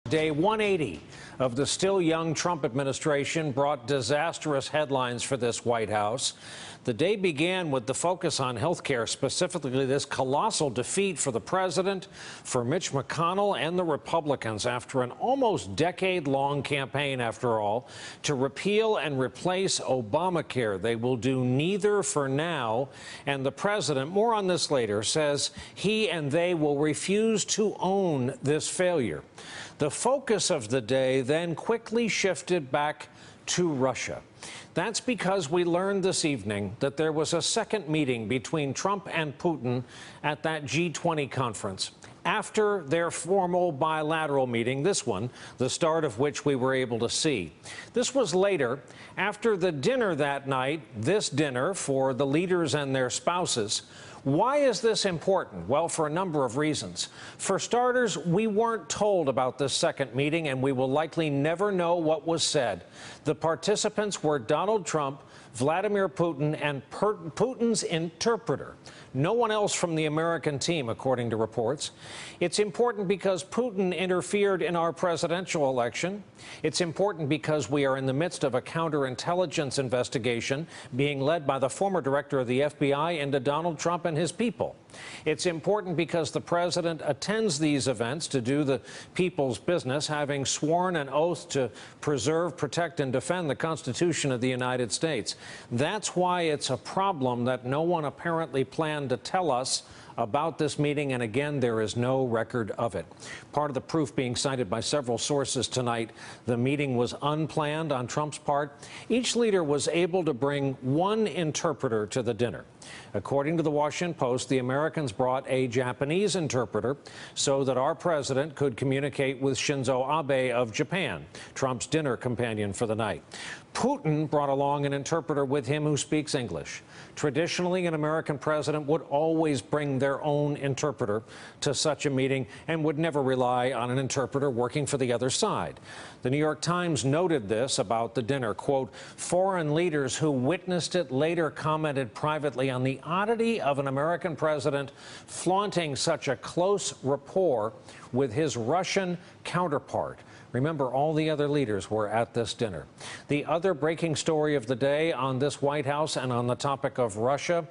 Day 180 of the still young Trump administration brought disastrous headlines for this White House. The day began with the focus on health care, specifically this colossal defeat for the president, for Mitch McConnell and the Republicans after an almost decade-long campaign, after all, to repeal and replace Obamacare. They will do neither for now, and the president, more on this later, says he and they will refuse to own this failure. The focus of the day then quickly shifted back to Russia. That's because we learned this evening that there was a second meeting between Trump and Putin at that G20 conference. After their formal bilateral meeting, this one, the start of which we were able to see. This was later, after the dinner that night, this dinner for the leaders and their spouses. Why is this important? Well, for a number of reasons. For starters, we weren't told about this second meeting, and we will likely never know what was said. The participants were Donald Trump, Vladimir Putin, and Putin's interpreter. No one else from the American team, according to reports. It's important because Putin interfered in our presidential election. It's important because we are in the midst of a counterintelligence investigation being led by the former director of the FBI into Donald Trump and his people. It's important because the president attends these events to do the people's business, having sworn an oath to preserve, protect, and defend the Constitution of the United States. That's why it's a problem that no one apparently planned to tell us about this meeting, and again, there is no record of it. Part of the proof being cited by several sources tonight, the meeting was unplanned on Trump's part. Each leader was able to bring one interpreter to the dinner. According to the Washington Post, the Americans brought a Japanese interpreter so that our president could communicate with Shinzo Abe of Japan, Trump's dinner companion for the night. Putin brought along an interpreter with him who speaks English. Traditionally, an American president would always bring their own interpreter to such a meeting and would never rely on an interpreter working for the other side. The New York Times noted this about the dinner, quote, foreign leaders who witnessed it later commented privately on the oddity of an American president flaunting such a close rapport with his Russian counterpart. Remember, all the other leaders were at this dinner. The other breaking story of the day on this White House and on the topic of Russia,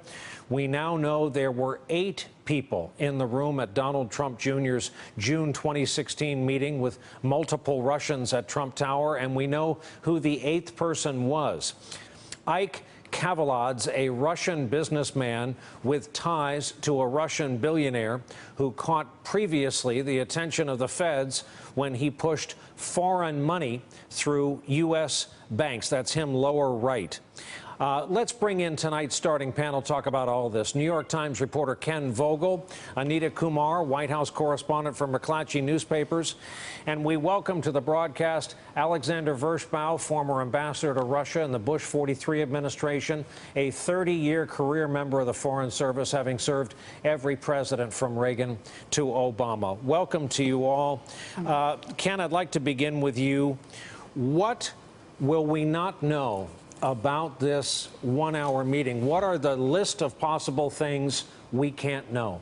we now know there were 8 people in the room at Donald Trump Jr.'s June 2016 meeting with multiple Russians at Trump Tower, and we know who the 8th person was. Ike Kavaladze, a Russian businessman with ties to a Russian billionaire who caught previously the attention of the feds when he pushed foreign money through U.S. banks. That's him lower right. Let's bring in tonight's starting panel, talk about all this. New York Times reporter Ken Vogel, Anita Kumar, White House correspondent from McClatchy Newspapers, and we welcome to the broadcast Alexander Vershbow, former ambassador to Russia in the Bush 43 administration, a 30-year career member of the Foreign Service, having served every president from Reagan to Obama. Welcome to you all. Ken, I'd like to begin with you. What will we not know about this one-hour meeting? What are the list of possible things we can't know?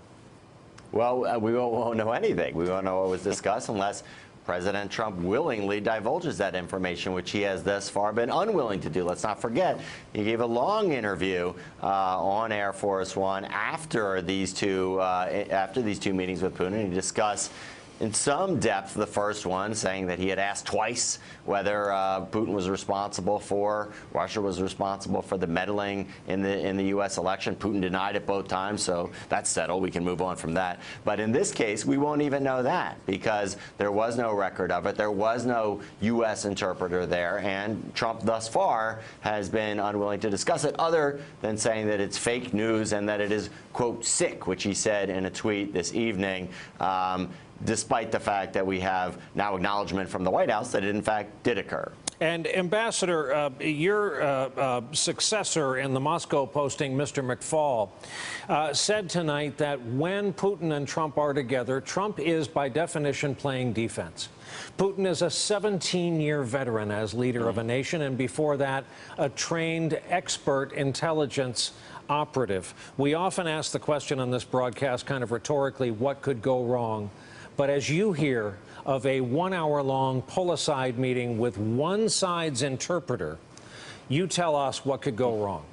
Well, we won't know anything. We won't know what was discussed unless President Trump willingly divulges that information, which he has thus far been unwilling to do. Let's not forget, he gave a long interview on Air Force One after these two meetings with Putin. He discussed in some depth the first one, saying that he had asked twice whether Putin was responsible for, Russia was responsible for the meddling in the U.S. election. Putin denied it both times, so that's settled. We can move on from that. But in this case, we won't even know that because there was no record of it. There was no U.S. interpreter there, and Trump thus far has been unwilling to discuss it, other than saying that it's fake news and that it is, quote, sick, which he said in a tweet this evening. Despite the fact that we have now acknowledgement from the White House that it, in fact, did occur. And, Ambassador, your successor in the Moscow posting, Mr. McFaul, said tonight that when Putin and Trump are together, Trump is, by definition, playing defense. Putin is a 17-year veteran as leader of a nation, and before that, a trained expert intelligence operative. We often ask the question on this broadcast, kind of rhetorically, what could go wrong? But as you hear of a 1-hour-long pull-aside meeting with one side's interpreter. You tell us what could go wrong.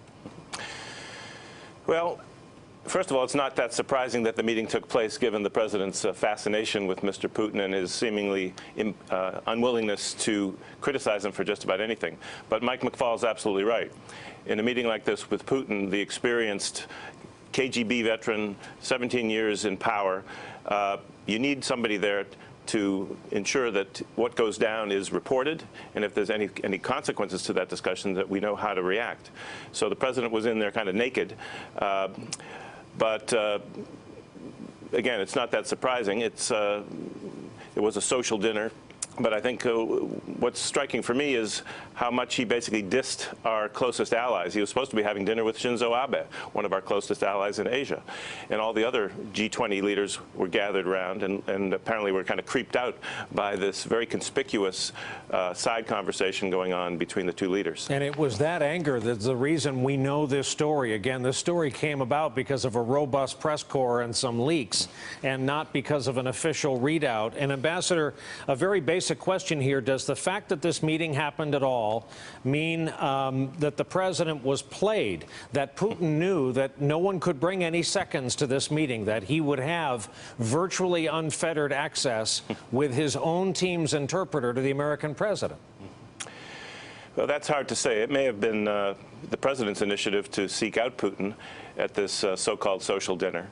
Well, first of all, it's not that surprising that the meeting took place given the president's fascination with Mr. Putin and his seemingly unwillingness to criticize him for just about anything. But Mike McFaul is absolutely right. In a meeting like this with Putin, the experienced KGB veteran, 17 years in power, you need somebody there to ensure that what goes down is reported, and if there's any consequences to that discussion, that we know how to react. So the president was in there kind of naked, but again, it's not that surprising. It was a social dinner. But I think what's striking for me is how much he basically dissed our closest allies. He was supposed to be having dinner with Shinzo Abe, one of our closest allies in Asia. And all the other G20 leaders were gathered around and apparently were kind of creeped out by this very conspicuous side conversation going on between the two leaders. And it was that anger that's the reason we know this story. Again, this story came about because of a robust press corps and some leaks, and not because of an official readout. And Ambassador, a very basic question here: does the fact that this meeting happened at all mean that the president was played, that Putin knew that no one could bring any seconds to this meeting, that he would have virtually unfettered access with his own team's interpreter to the American president? Well, that's hard to say. It may have been the president's initiative to seek out Putin at this so-called social dinner.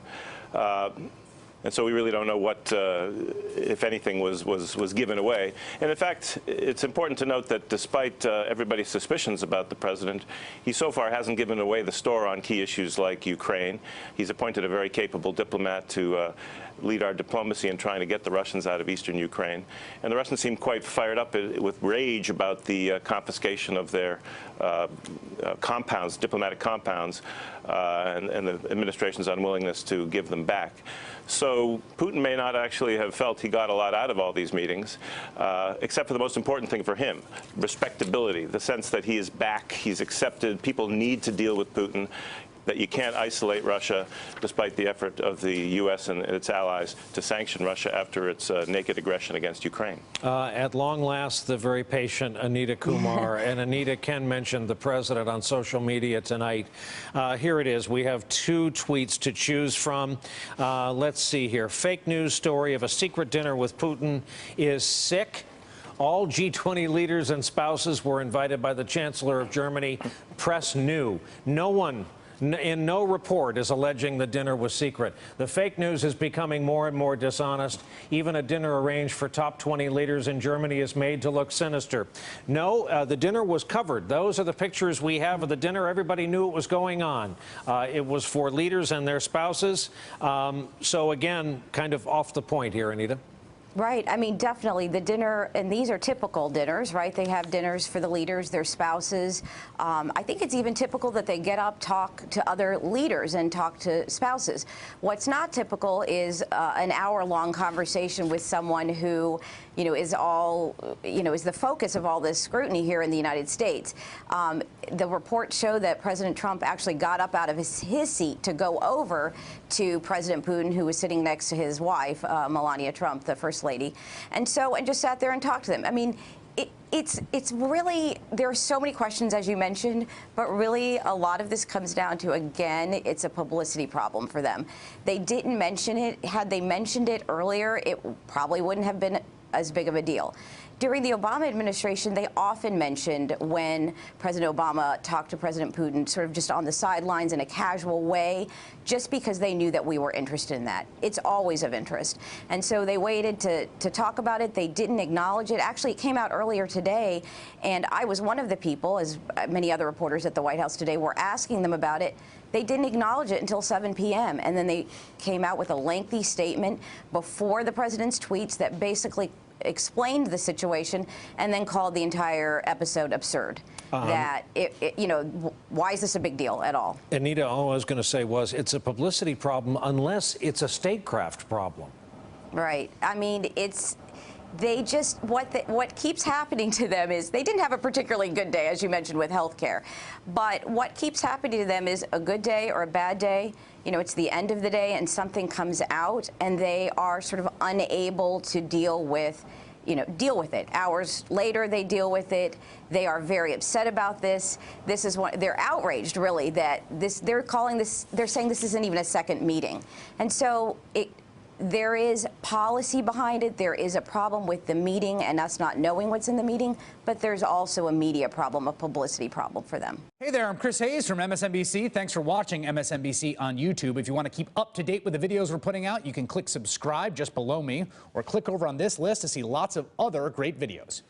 And so we really don't know what, if anything, was given away. And in fact, it's important to note that despite everybody's suspicions about the president, he so far hasn't given away the store on key issues like Ukraine. He's appointed a very capable diplomat to lead our diplomacy in trying to get the Russians out of eastern Ukraine. And the Russians seem quite fired up with rage about the confiscation of their compounds, diplomatic compounds, and the administration's unwillingness to give them back. So Putin may not actually have felt he got a lot out of all these meetings, except for the most important thing for him: respectability, the sense that he is back, he's accepted, people need to deal with Putin, that you can't isolate Russia, despite the effort of the U.S. and its allies to sanction Russia after its naked aggression against Ukraine. At long last, the very patient Anita Kumar. And Anita, Ken mentioned the president on social media tonight. Here it is. We have two tweets to choose from. Let's see here. Fake news story of a secret dinner with Putin is sick. All G20 leaders and spouses were invited by the Chancellor of Germany. Press knew. No one in no report is alleging the dinner was secret. The fake news is becoming more and more dishonest. Even a dinner arranged for top 20 leaders in Germany is made to look sinister. No, the dinner was covered. Those are the pictures we have of the dinner. Everybody knew it was going on. It was for leaders and their spouses. So again, kind of off the point here, Anita. Right. I mean, definitely the dinner, and these are typical dinners, right? They have dinners for the leaders, their spouses. I think it's even typical that they get up, talk to other leaders and talk to spouses. What's not typical is an hour-long conversation with someone who, you know, is all, you know, is the focus of all this scrutiny here in the United States. The reports show that President Trump actually got up out of his seat to go over to President Putin, who was sitting next to his wife, Melania Trump, the First Lady, and just sat there and talked to them. I mean, it's really, there are so many questions, as you mentioned, but really a lot of this comes down to, again, it's a publicity problem for them. They didn't mention it. Had they mentioned it earlier, it probably wouldn't have been as big of a deal. During the Obama administration, they often mentioned when President Obama talked to President Putin sort of just on the sidelines in a casual way, just because they knew that we were interested in that. It's always of interest. And so they waited to talk about it. They didn't acknowledge it. Actually, it came out earlier today, and I was one of the people, as many other reporters at the White House today were asking them about it. They didn't acknowledge it until 7 p.m. And then they came out with a lengthy statement before the president's tweets that basically explained the situation and then called the entire episode absurd. That, you know, why is this a big deal at all? Anita, all I was going to say was it's a publicity problem unless it's a statecraft problem. Right. I mean, it's... They just, what keeps happening to them is they didn't have a particularly good day, as you mentioned, with health care. But what keeps happening to them is a good day or a bad day. you know, it's the end of the day and something comes out and they are sort of unable to deal with it. Hours later, they deal with it. They are very upset about this. This is what they're outraged, really, that they're saying this isn't even a second meeting. And so there is policy behind it. There is a problem with the meeting and us not knowing what's in the meeting, but there's also a media problem, a publicity problem for them. Hey there, I'm Chris Hayes from MSNBC. Thanks for watching MSNBC on YouTube. If you want to keep up to date with the videos we're putting out, you can click subscribe just below me or click over on this list to see lots of other great videos.